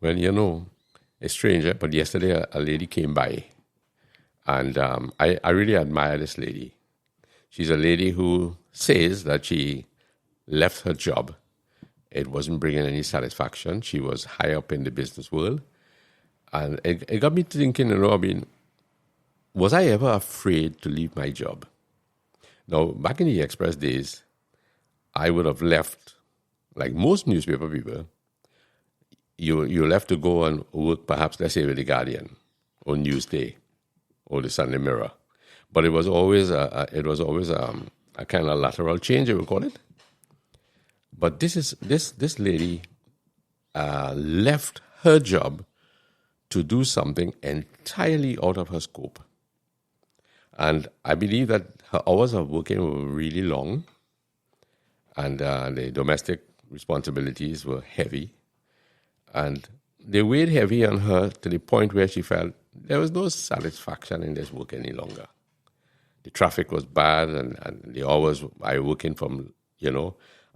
Well, it's strange, but yesterday a lady came by, and I really admire this lady. She's a lady who says that she left her job. It wasn't bringing any satisfaction. She was high up in the business world. And it got me thinking, was I ever afraid to leave my job? Now, back in the Express days, I would have left, like most newspaper people. You left to go and work, perhaps, let's say, with The Guardian or Newsday or the Sunday Mirror. But it was always a kind of lateral change, I would call it. But this lady left her job to do something entirely out of her scope. And I believe that her hours of working were really long, and the domestic responsibilities were heavy. And they weighed heavy on her to the point where she felt there was no satisfaction in this work any longer. The traffic was bad, and the hours I working from,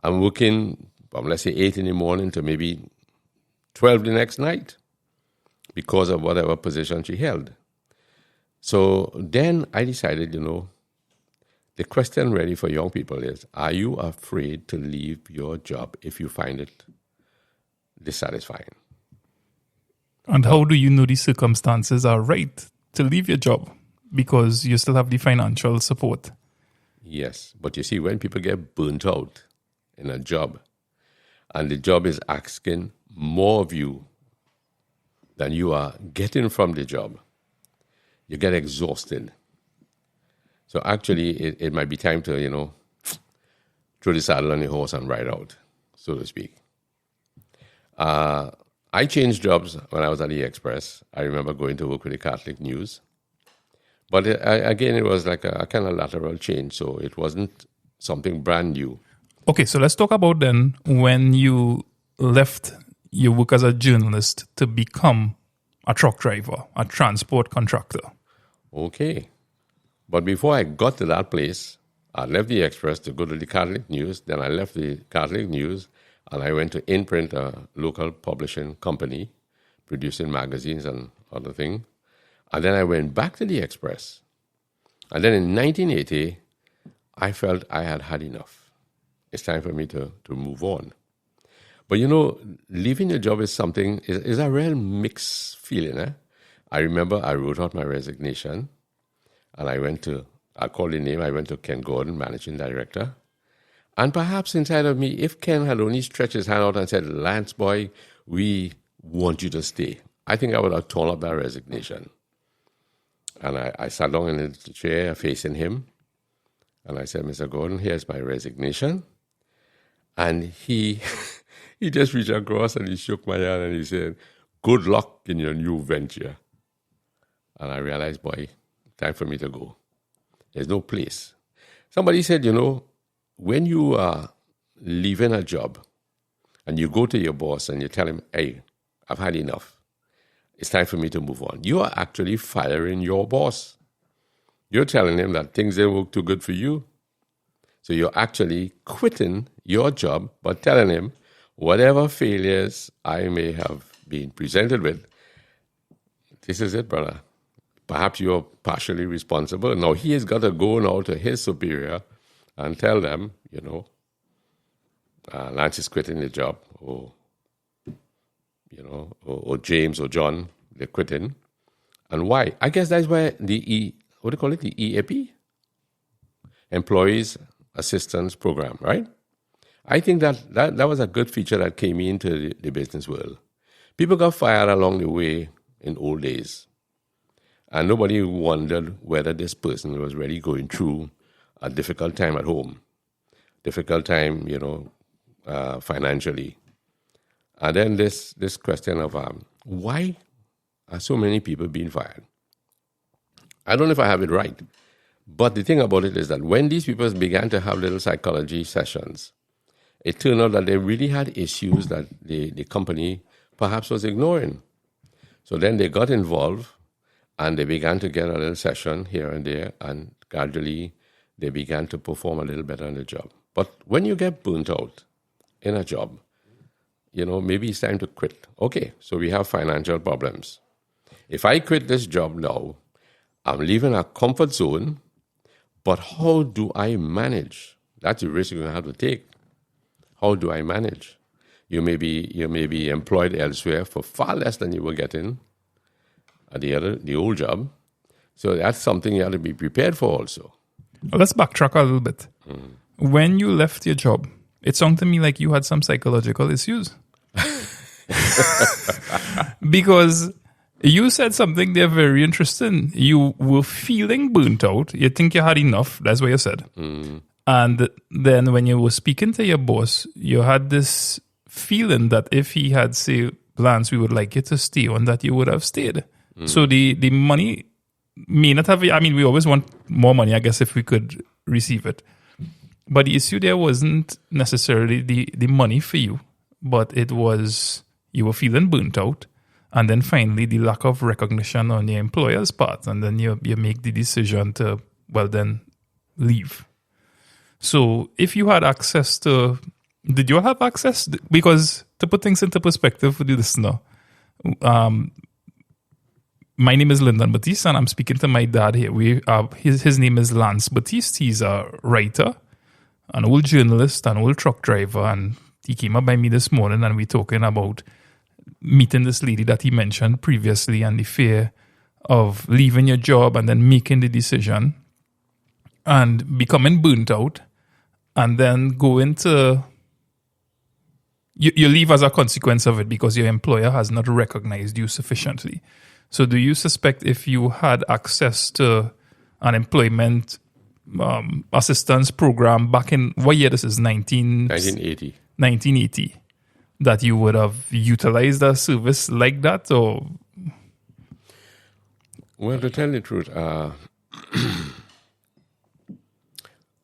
I'm working from, let's say, 8 in the morning to maybe 12 the next night because of whatever position she held. So then I decided, the question really for young people is, are you afraid to leave your job if you find it dissatisfying? And how do you know the circumstances are right to leave your job? Because you still have the financial support. Yes, but you see, when people get burnt out in a job, and the job is asking more of you than you are getting from the job, you get exhausted. So actually, it might be time to, throw the saddle on the horse and ride out, so to speak. I changed jobs when I was at the Express. I remember going to work with the Catholic News. But again, it was like a kind of lateral change, so it wasn't something brand new. Okay, so let's talk about then when you left your work as a journalist to become a truck driver, a transport contractor. Okay. But before I got to that place, I left the Express to go to the Catholic News. Then I left the Catholic News and I went to Imprint, a local publishing company, producing magazines and other things. And then I went back to the Express. And then in 1980, I felt I had had enough. It's time for me to move on. But leaving your job is a real mixed feeling. I remember I wrote out my resignation, and I went to Ken Gordon, managing director. And perhaps inside of me, if Ken had only stretched his hand out and said, "Lance boy, we want you to stay," I think I would have torn up that resignation. And I sat down in the chair facing him, and I said, "Mr. Gordon, here's my resignation." And he just reached across and he shook my hand and he said, "Good luck in your new venture." And I realized, boy, time for me to go. There's no place. Somebody said, when you are leaving a job and you go to your boss and you tell him, "Hey, I've had enough. It's time for me to move on," you are actually firing your boss. You're telling him that things didn't work too good for you. So you're actually quitting your job, but telling him, whatever failures I may have been presented with, this is it, brother. Perhaps you're partially responsible. Now he has got to go now to his superior and tell them, Lance is quitting the job, or James or John, they're quitting. And why? I guess that's why the EAP? Employees Assistance Program, right? I think that was a good feature that came into the business world. People got fired along the way in old days. And nobody wondered whether this person was really going through a difficult time at home, difficult time, financially. And then this question of why are so many people being fired? I don't know if I have it right, but the thing about it is that when these people began to have little psychology sessions, it turned out that they really had issues that the company perhaps was ignoring. So then they got involved and they began to get a little session here and there, and gradually they began to perform a little better on the job. But when you get burnt out in a job, maybe it's time to quit. Okay, so we have financial problems. If I quit this job now, I'm leaving a comfort zone, but how do I manage? That's the risk you're going to have to take. How do I manage? You may be employed elsewhere for far less than you were getting at the old job. So that's something you have to be prepared for also. Well, let's backtrack a little bit. When you left your job, it sounded to me like you had some psychological issues. Because you said something there very interesting. You were feeling burnt out. You think you had enough. That's what you said. And then when you were speaking to your boss, you had this feeling that if he had said, Lance, we would like you to stay on, that you would have stayed. So the money may not have, we always want more money, I guess, if we could receive it. But the issue there wasn't necessarily the money for you, but it was you were feeling burnt out. And then finally, the lack of recognition on your employer's part. And then you make the decision to, then leave. So if you had access to, did you have access? Because to put things into perspective for the listener, my name is Lyndon Baptiste, and I'm speaking to my dad here. His name is Lance Baptiste. He's a writer, an old journalist, an old truck driver, and he came up by me this morning, and we're talking about meeting this lady that he mentioned previously and the fear of leaving your job and then making the decision and becoming burnt out and then going to... You leave as a consequence of it because your employer has not recognized you sufficiently. So do you suspect if you had access to an employment assistance program back in, what year this is, 1980, that you would have utilized a service like that? Or? Well, to tell the truth,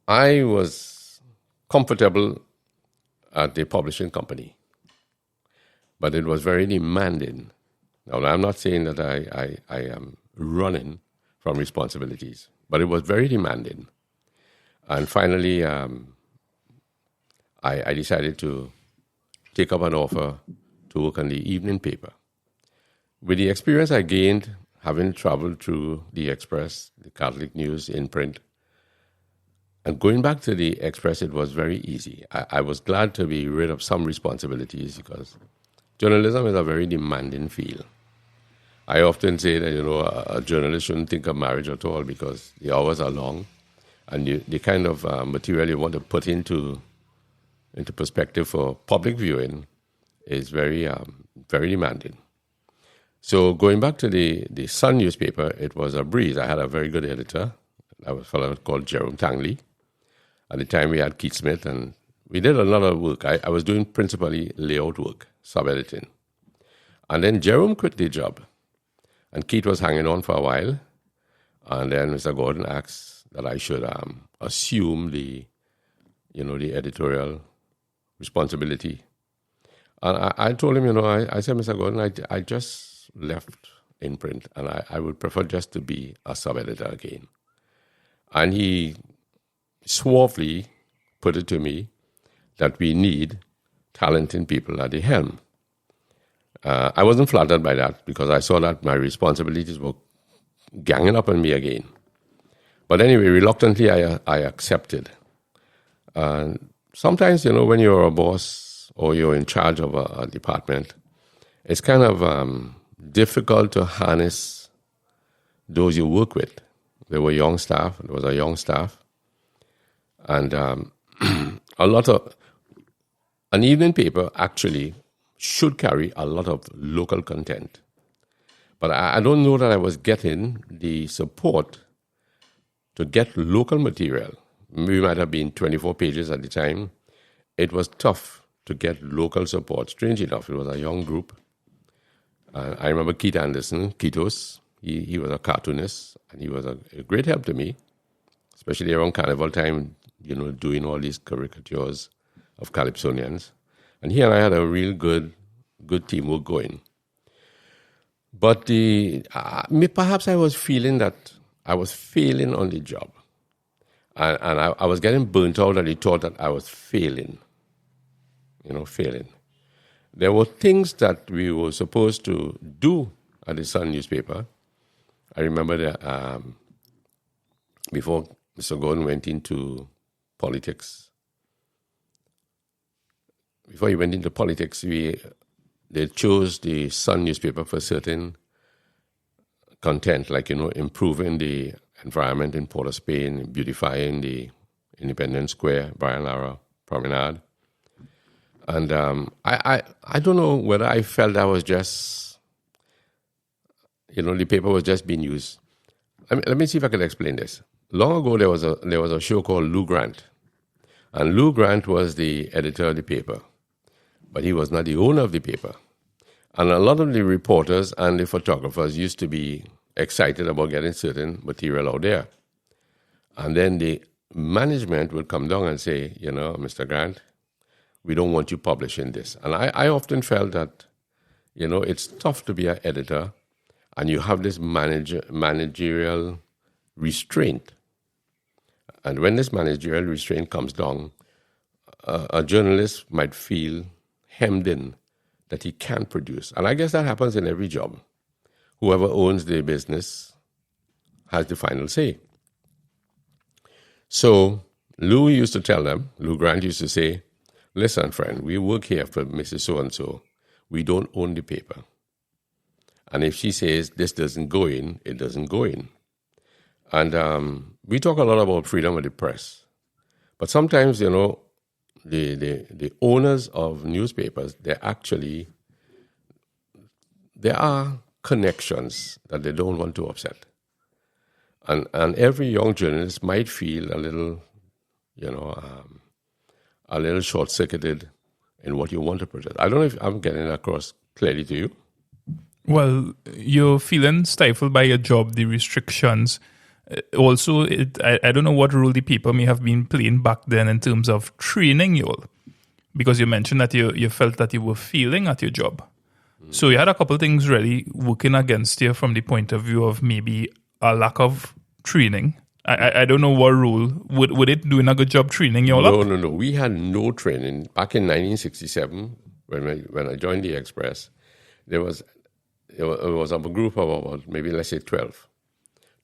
I was comfortable at the publishing company, but it was very demanding. Now, I'm not saying that I am running from responsibilities, but it was very demanding. And finally, I decided to take up an offer to work on the evening paper. With the experience I gained having traveled through the Express, the Catholic News in print, and going back to the Express, it was very easy. I was glad to be rid of some responsibilities because journalism is a very demanding field. I often say that, a journalist shouldn't think of marriage at all because the hours are long and the kind of material you want to put into perspective for public viewing is very, very demanding. So going back to the Sun newspaper, it was a breeze. I had a very good editor. That was a fellow called Jerome Tangley. At the time, we had Keith Smith, and we did a lot of work. I was doing principally layout work, sub-editing. And then Jerome quit the job, and Keith was hanging on for a while. And then Mr. Gordon asked that I should assume the editorial responsibility. And I told him, I said, Mr. Gordon, I just left in print, and I would prefer just to be a sub-editor again. And he suavely put it to me that we need talented people at the helm. I wasn't flattered by that because I saw that my responsibilities were ganging up on me again. But anyway, reluctantly, I accepted. Sometimes, when you're a boss or you're in charge of a department, it's kind of difficult to harness those you work with. There were young staff. There was a young staff. And an evening paper actually should carry a lot of local content. But I don't know that I was getting the support to get local material. We might have been 24 pages at the time. It was tough to get local support. Strange enough, it was a young group. I remember Keith Anderson, Keithos. He was a cartoonist, and he was a great help to me, especially around Carnival time, doing all these caricatures of Calypsonians. And he and I had a real good teamwork going. But perhaps I was feeling that I was failing on the job. And I was getting burnt out at the thought that I was failing. there were things that we were supposed to do at the Sun newspaper. I remember that before Mr. Gordon went into politics, before he went into politics, they chose the Sun newspaper for certain content, like, improving the environment in Port of Spain, beautifying the Independence Square, Brian Lara Promenade. And I don't know whether I felt that was just, the paper was just being used. Let me see if I can explain this. Long ago, there was a show called Lou Grant. And Lou Grant was the editor of the paper. But he was not the owner of the paper. And a lot of the reporters and the photographers used to be excited about getting certain material out there. And then the management would come down and say, Mr. Grant, we don't want you publishing this. And I often felt that, it's tough to be an editor and you have this managerial restraint. And when this managerial restraint comes down, a journalist might feel hemmed in that he can't produce. And I guess that happens in every job. Whoever owns the business has the final say. So Lou Grant used to say, listen, friend, we work here for Mrs. So-and-so. We don't own the paper. And if she says this doesn't go in, it doesn't go in. And we talk a lot about freedom of the press. But sometimes, the owners of newspapers, there are connections that they don't want to upset. And every young journalist might feel a little, a little short-circuited in what you want to project. I don't know if I'm getting it across clearly to you. Well, you're feeling stifled by your job, the restrictions. Also, I don't know what role the paper may have been playing back then in terms of training you all. Because you mentioned that you felt that you were failing at your job. So you had a couple of things really working against you from the point of view of maybe a lack of training. I don't know what role. Would it doing a good job training you all up? No. We had no training. Back in 1967, when I joined the Express, it was a group of about maybe, let's say, 12.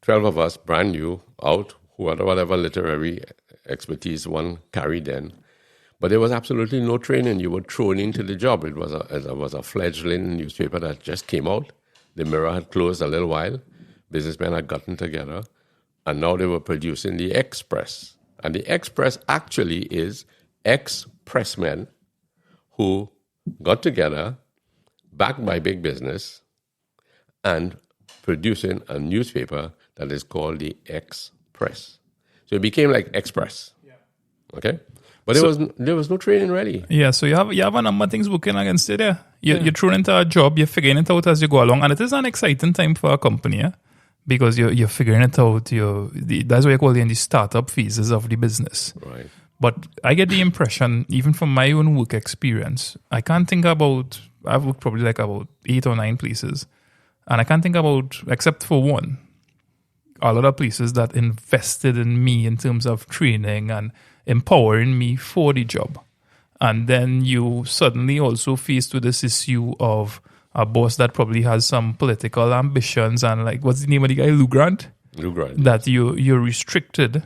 12 of us, brand new, out, who had whatever literary expertise one carried then. But there was absolutely no training. You were thrown into the job. It was a fledgling newspaper that just came out. The Mirror had closed a little while. Businessmen had gotten together. And now they were producing the Express. And the Express actually is ex-pressmen who got together, backed by big business, and producing a newspaper that is called the Express. So it became like Express. Yeah. Okay? But there was no training really. Yeah, so you have a number of things working against you there. You're thrown into a job, you're figuring it out as you go along, and it is an exciting time for a company, because you're figuring it out. That's what you call it in the startup phases of the business. Right. But I get the impression, even from my own work experience, I've worked probably like about 8 or 9 places, and I can't think about, except for one, a lot of places that invested in me in terms of training and empowering me for the job. And then you suddenly also faced with this issue of a boss that probably has some political ambitions and like, what's the name of the guy? Lou Grant? Lou Grant. That you're restricted.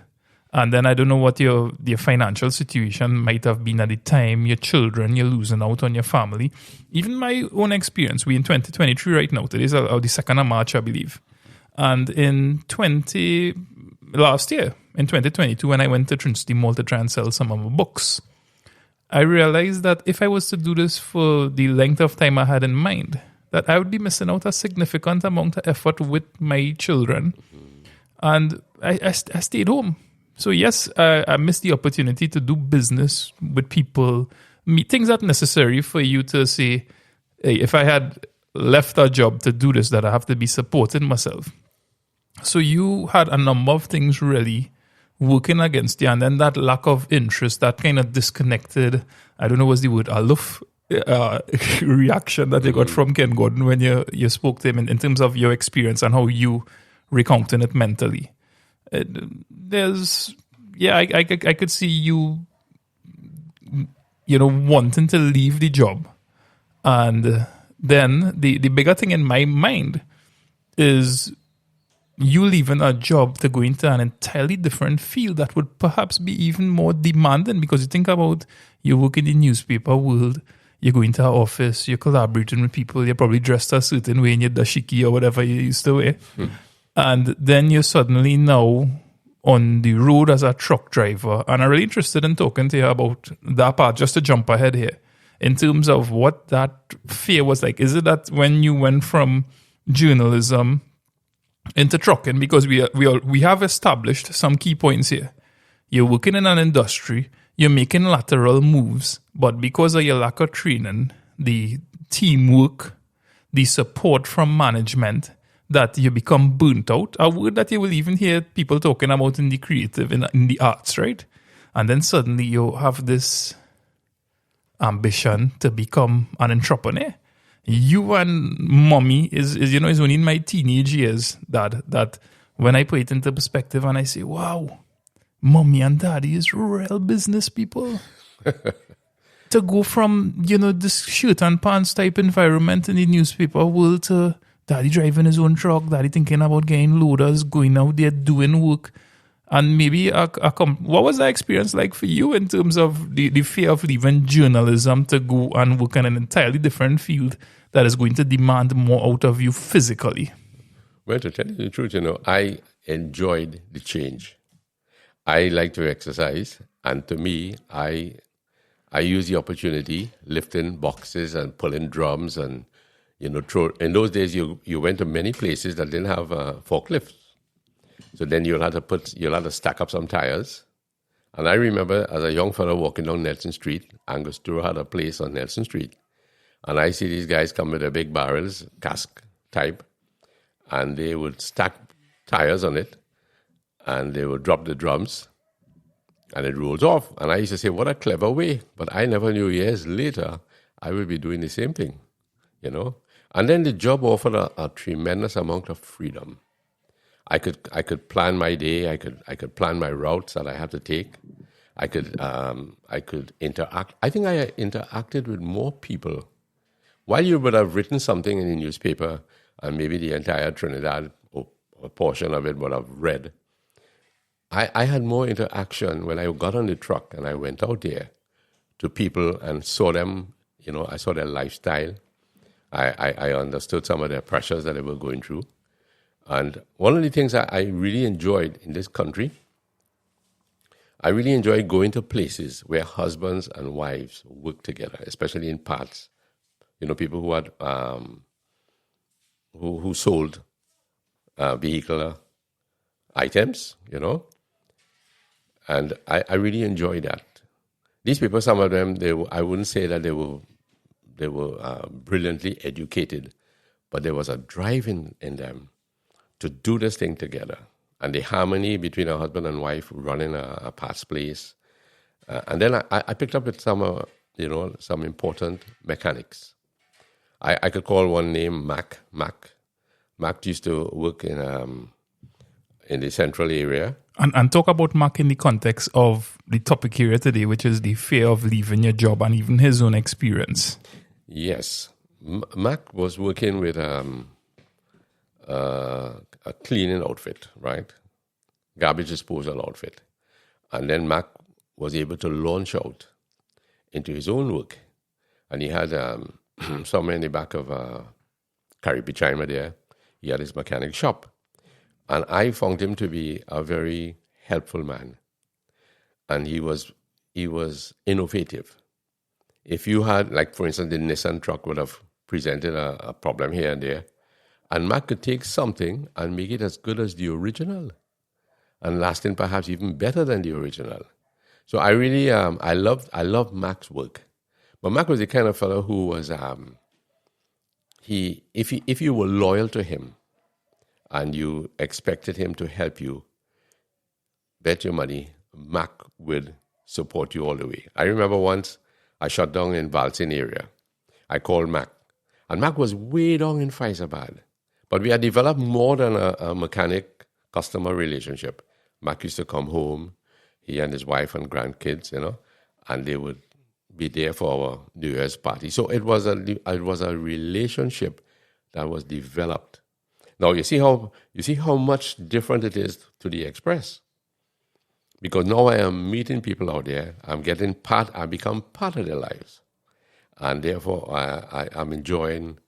And then I don't know what your financial situation might have been at the time, your children, you're losing out on your family. Even my own experience, we're in 2023 right now. Today is the 2nd of March, I believe. And last year, in 2022, when I went to Trinidad Mall to try and sell some of my books, I realized that if I was to do this for the length of time I had in mind, that I would be missing out a significant amount of effort with my children. And I stayed home. So yes, I missed the opportunity to do business with people, things that are necessary for you to say, hey, if I had left a job to do this, that I have to be supporting myself. So you had a number of things really working against you, and then that lack of interest, that kind of disconnected, I don't know what's the word, aloof reaction that you got from Ken Gordon when you spoke to him in terms of your experience and how you recounting it mentally. I could see you, wanting to leave the job And then the bigger thing in my mind is you leaving a job to go into an entirely different field that would perhaps be even more demanding, because you think about you work in the newspaper world, you go into an office, you're collaborating with people, you're probably dressed a certain way in your dashiki or whatever you used to wear. And then you're suddenly now on the road as a truck driver. And I'm really interested in talking to you about that part, just to jump ahead here, in terms of what that fear was like. Is it that when you went from journalism into trucking, because we have established some key points here. You're working in an industry, you're making lateral moves, but because of your lack of training, the teamwork, the support from management, that you become burnt out, a word that you will even hear people talking about in the creative, in the arts, right? And then suddenly you have this ambition to become an entrepreneur. You and mommy is only in my teenage years that when I put it into perspective and I say, wow, mommy and daddy is real business people. To go from, this shirt and pants type environment in the newspaper world to daddy driving his own truck, daddy thinking about getting loaders, going out there doing work. And maybe what was that experience like for you in terms of the fear of leaving journalism to go and work in an entirely different field that is going to demand more out of you physically? Well, to tell you the truth, I enjoyed the change. I like to exercise, and to me, I use the opportunity lifting boxes and pulling drums and throw. In those days, you went to many places that didn't have forklifts. So then you'll have to stack up some tires. And I remember as a young fellow walking down Nelson Street, Angostura had a place on Nelson Street. And I see these guys come with their big barrels, cask type, and they would stack tires on it, and they would drop the drums, and it rolls off. And I used to say, what a clever way. But I never knew years later I would be doing the same thing, And then the job offered a tremendous amount of freedom. I could plan my day. I could plan my routes that I had to take. I could interact. I think I interacted with more people. While you would have written something in the newspaper, and maybe the entire Trinidad or a portion of it would have read, I had more interaction when I got on the truck and I went out there to people and saw them. I saw their lifestyle. I understood some of their pressures that they were going through. And one of the things I really enjoyed in this country, I really enjoyed going to places where husbands and wives work together, especially in parts. People who had who sold vehicular items, and I really enjoyed that. These people, some of them, I wouldn't say that they were brilliantly educated, but there was a drive in them to do this thing together. And the harmony between a husband and wife running a parts place. And then I picked up with some important mechanics. I could call one name Mac. Mac used to work in the central area. And talk about Mac in the context of the topic here today, which is the fear of leaving your job and even his own experience. Yes. Mac was working with a cleaning outfit, right? Garbage disposal outfit. And then Mac was able to launch out into his own work. And he had somewhere in the back of Caripichima there, he had his mechanic shop. And I found him to be a very helpful man. And he was innovative. If you had, like, for instance, the Nissan truck would have presented a problem here and there, and Mac could take something and make it as good as the original, and lasting perhaps even better than the original. So I really, I love Mac's work. But Mac was the kind of fellow who was, if you were loyal to him and you expected him to help you, bet your money, Mac would support you all the way. I remember once I shut down in Valsin area. I called Mac, and Mac was way down in Faisabad. But we had developed more than a mechanic-customer relationship. Mac used to come home, he and his wife and grandkids, and they would be there for our New Year's party. So it was a relationship that was developed. Now you see how much different it is to the Express, because now I am meeting people out there. I become part of their lives, and therefore I'm enjoying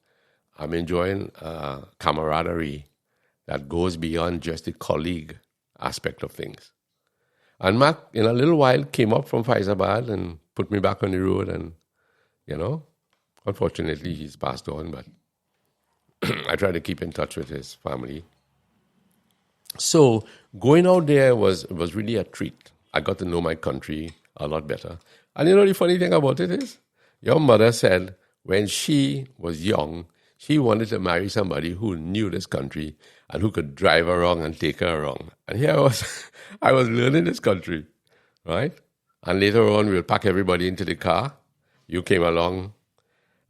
camaraderie that goes beyond just the colleague aspect of things. And Mac, in a little while, came up from Faizabad and put me back on the road. And, unfortunately, he's passed on, but I try to keep in touch with his family. So going out there was really a treat. I got to know my country a lot better. And the funny thing about it is, your mother said when she was young, she wanted to marry somebody who knew this country and who could drive her around and take her around. And here I was learning this country, right? And later on, we'll pack everybody into the car. You came along,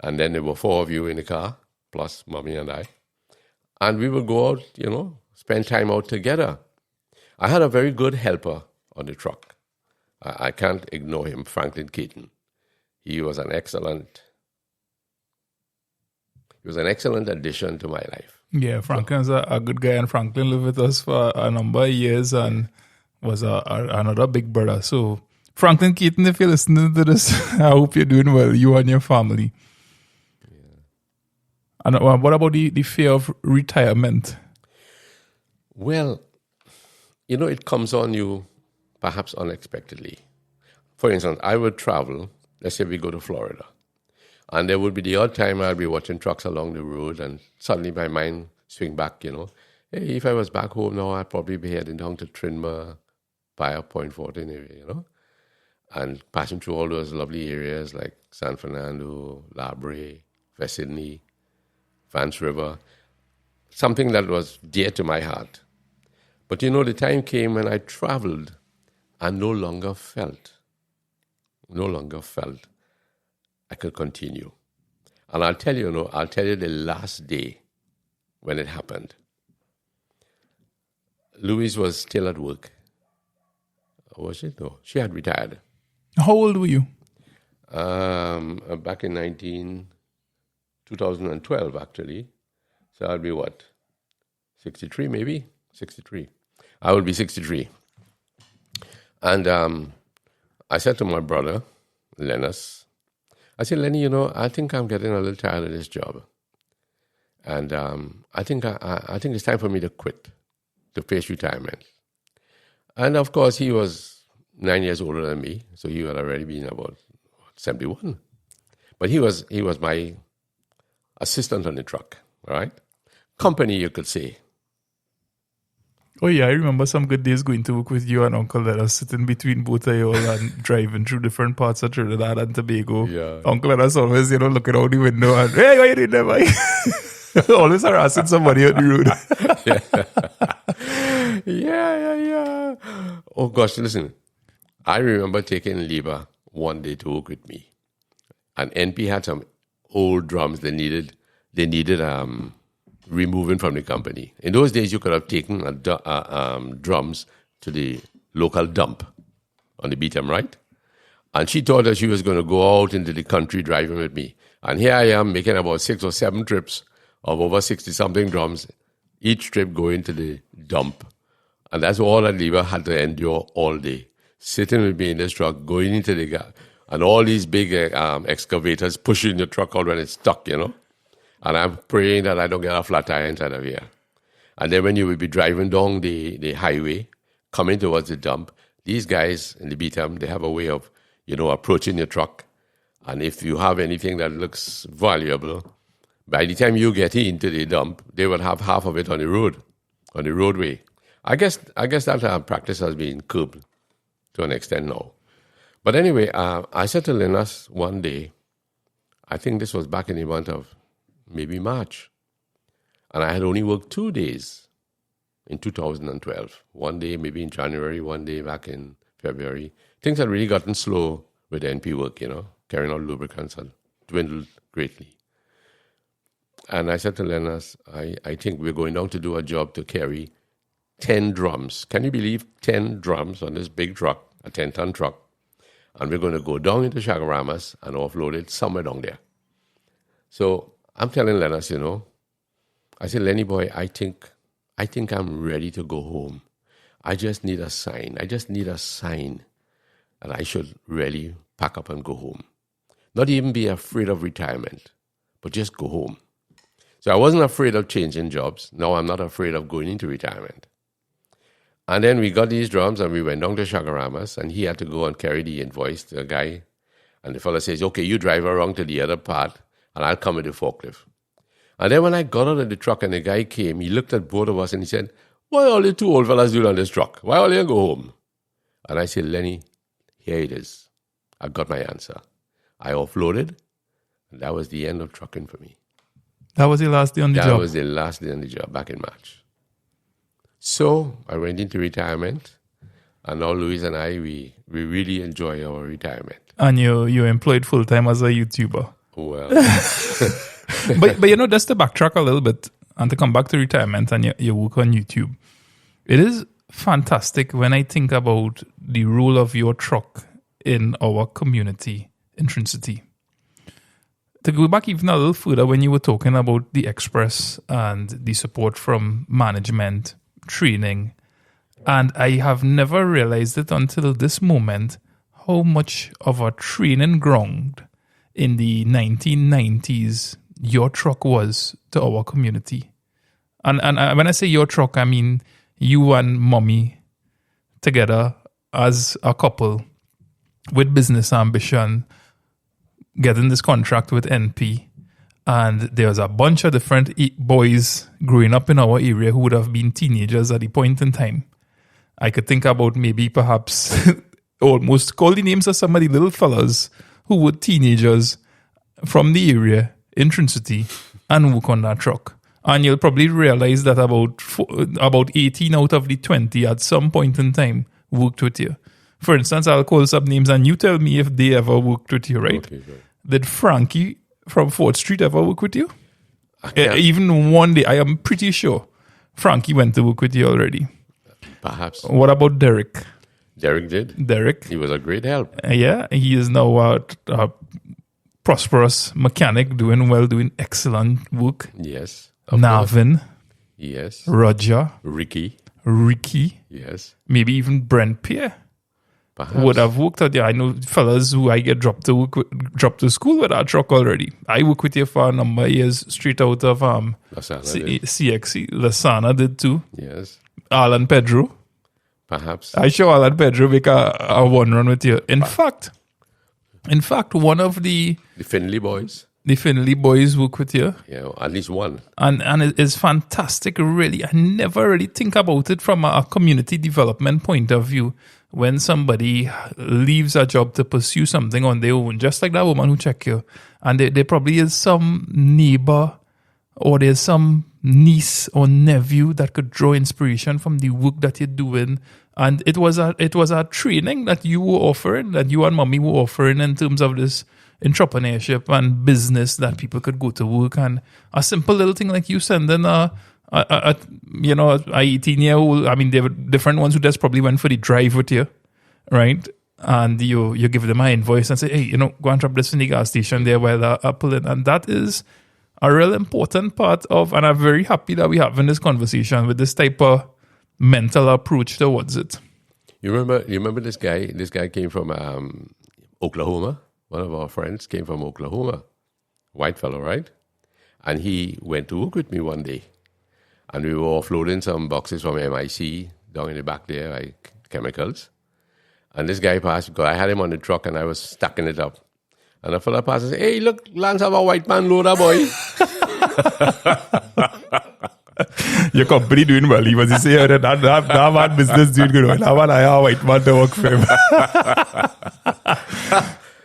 and then there were 4 of you in the car, plus Mommy and I. And we would go out, spend time out together. I had a very good helper on the truck. I can't ignore him, Franklin Keaton. He was an excellent addition to my life. Yeah, Franklin's a good guy, and Franklin lived with us for a number of years and was another big brother. So, Franklin Keaton, if you're listening to this, I hope you're doing well, you and your family. Yeah. And what about the fear of retirement? Well, it comes on you perhaps unexpectedly. For instance, I would travel, let's say we go to Florida. And there would be the odd time I'd be watching trucks along the road, and suddenly my mind swing back, hey, if I was back home now, I'd probably be heading down to Trinidad, via Point 14 area, and passing through all those lovely areas like San Fernando, La Brea, West Sydney, Vance River, something that was dear to my heart. But the time came when I traveled and no longer felt I could continue. And I'll tell you the last day when it happened. Louise was still at work. Was she? No, she had retired. How old were you? Back in 2012, actually. So I'll be what? 63, maybe? 63. I will be 63. And I said to my brother, Lennis, I said, Lenny, I think I'm getting a little tired of this job. And I think it's time for me to quit, to face retirement. And of course, he was 9 years older than me, so he had already been about 71. But he was my assistant on the truck, all right? Company, you could say. Oh yeah, I remember some good days going to work with you and Uncle Lennis, sitting between both of you all and driving through different parts of Trinidad and Tobago. Yeah. Uncle Lennis always, looking out the window and, hey, what you doing there, boy? Always harassing somebody on the road. Yeah. Oh gosh, listen. I remember taking Liba one day to work with me. And NP had some old drums they needed removing from the company. In those days, you could have taken drums to the local dump on the Beetham, right? And she thought that she was going to go out into the country driving with me. And here I am making about 6 or 7 trips of over 60-something drums, each trip going to the dump. And that's all that Liba had to endure all day. Sitting with me in this truck, going into the gap, and all these big excavators pushing the truck out when it's stuck, And I'm praying that I don't get a flat tire inside of here. And then when you will be driving down the highway, coming towards the dump, these guys in the Beetham, they have a way of, approaching your truck. And if you have anything that looks valuable, by the time you get into the dump, they will have half of it on the roadway. I guess that practice has been curbed to an extent now. But anyway, I said to Linus one day, I think this was back in the month of maybe March. And I had only worked 2 days in 2012. One day maybe in January, one day back in February. Things had really gotten slow with NP work, carrying out lubricants had dwindled greatly. And I said to Lennis, I think we're going down to do a job to carry 10 drums. Can you believe 10 drums on this big truck, a 10-ton truck? and we're going to go down into Chagaramas and offload it somewhere down there. So I'm telling Lennox, I said, Lenny boy, I think I'm ready to go home. I just need a sign. And I should really pack up and go home. Not even be afraid of retirement, but just go home. So I wasn't afraid of changing jobs. Now I'm not afraid of going into retirement. And then we got these drums and we went down to Chagaramas, and he had to go and carry the invoice to a guy. And the fellow says, okay, you drive around to the other part and I'll come with the forklift. And then when I got out of the truck and the guy came, he looked at both of us and he said, why all you two old fellas doing on this truck? Why all you go home? And I said, Lenny, here it is. I got my answer. I offloaded, and that was the end of trucking for me. That was the last day on the job? That was the last day on the job, back in March. So I went into retirement, and now Louise and I, we really enjoy our retirement. And you're employed full-time as a YouTuber? Well. but just to backtrack a little bit, and to come back to retirement and your work on YouTube, it is fantastic when I think about the role of your truck in our community in Trinity. To go back even a little further, when you were talking about the Express and the support from management, training, and I have never realized it until this moment, how much of a training ground in the 1990s your truck was to our community. And when I say your truck, I mean you and mommy together as a couple with business ambition, getting this contract with NP. And there was a bunch of different boys growing up in our area who would have been teenagers at the point in time. I could think about maybe perhaps almost call the names of some of the little fellas who were teenagers from the area in Trinity and work on that truck. And you'll probably realize that about 18 out of the 20 at some point in time worked with you. For instance, I'll call some names and you tell me if they ever worked with you, right? Okay, good. Did Frankie from 4th Street ever work with you? Even one day, I am pretty sure Frankie went to work with you already. Perhaps. What about Derek? Derek did. Derek? He was a great help. Yeah, he is now a prosperous mechanic, doing excellent work. Yes. Navin. Yes. Roger. Ricky. Yes. Maybe even Brent Pierre. Perhaps. Would have worked out there. I know fellas who I get dropped to school with our truck already. I work with you for a number of years straight out of CXC. Lasana did too. Yes. Alan Pedro. Perhaps. I show Alan Pedro make a one run with you. In fact, one of the Finley boys. The Finley boys work with you. Yeah, at least one. And it is fantastic, really. I never really think about it from a community development point of view. When somebody leaves a job to pursue something on their own, just like that woman who checked you, and there probably is some neighbor or there's some niece or nephew that could draw inspiration from the work that you're doing. And it was a training that you were offering, that you and mommy were offering in terms of this entrepreneurship and business that people could go to work. And a simple little thing like you sending a 18-year-old, I mean, there were different ones who just probably went for the drive with you, right? And you give them an invoice and say, hey, go and drop this in the gas station there while I pull in. And that is a real important part of, and I'm very happy that we're having this conversation with this type of mental approach towards it. You remember this guy? This guy came from Oklahoma. One of our friends came from Oklahoma. White fellow, right? And he went to work with me one day. And we were offloading some boxes from MIC down in the back there, like chemicals. And this guy passed, because I had him on the truck and I was stacking it up. And the fella passed and said, hey, look, Lance have a white man loader, boy. Your company doing well. He was saying that man business doing good. That man I have a white man to work for him.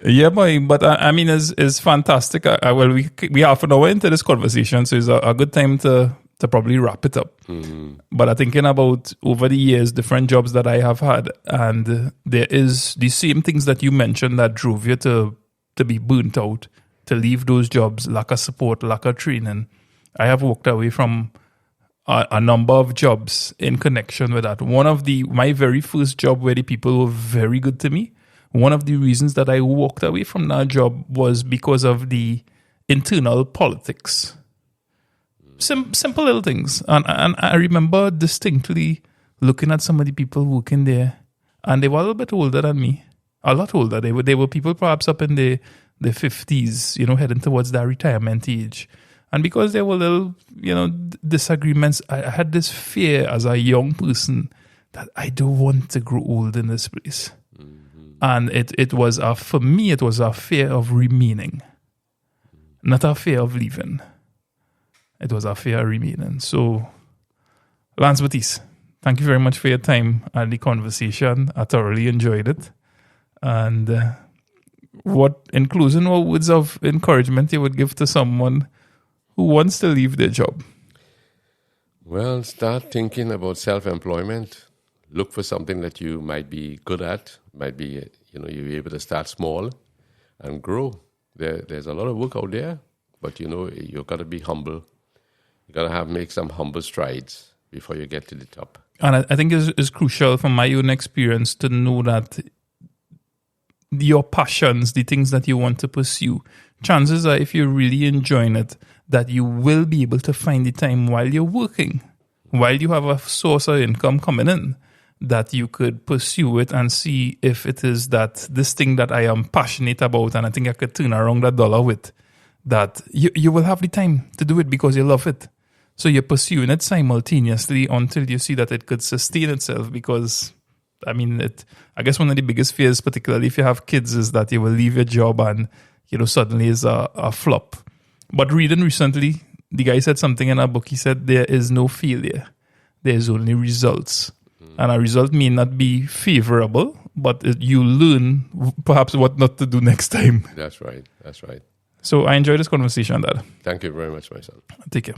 Yeah, boy, but I mean, it's fantastic. We half an hour into this conversation, so it's a good time to probably wrap it up. Mm-hmm. But I'm thinking about over the years, different jobs that I have had, and there is the same things that you mentioned that drove you to be burnt out, to leave those jobs, lack of support, lack of training. I have walked away from a number of jobs in connection with that. One of my very first job where the people were very good to me one of the reasons that I walked away from that job was because of the internal politics. Simple little things. And I remember distinctly looking at some of the people working there, and they were a little bit older than me, a lot older. They were people perhaps up in their 50s, heading towards that retirement age. And because there were little, disagreements, I had this fear as a young person that I don't want to grow old in this place. Mm-hmm. And it was for me, it was a fear of remaining, not a fear of leaving. It was a fear of remaining. So, Lance Baptiste, thank you very much for your time and the conversation. I thoroughly enjoyed it. And in closing, what words of encouragement you would give to someone who wants to leave their job? Well, start thinking about self-employment. Look for something that you might be good at. Might be, you're able to start small and grow. There's a lot of work out there, but you've got to be humble. You got to make some humble strides before you get to the top. And I think it's crucial from my own experience to know that your passions, the things that you want to pursue, chances are if you're really enjoying it, that you will be able to find the time while you're working, while you have a source of income coming in, that you could pursue it and see if it is that this thing that I am passionate about and I think I could turn around that dollar with, that you will have the time to do it because you love it. So you're pursuing it simultaneously until you see that it could sustain itself, because I guess one of the biggest fears, particularly if you have kids, is that you will leave your job and, suddenly is a flop. But reading recently, the guy said something in a book. He said, there is no failure. There is only results. And a result may not be favorable, but you learn perhaps what not to do next time. That's right. So I enjoyed this conversation, Dad. Thank you very much, my son. Take care.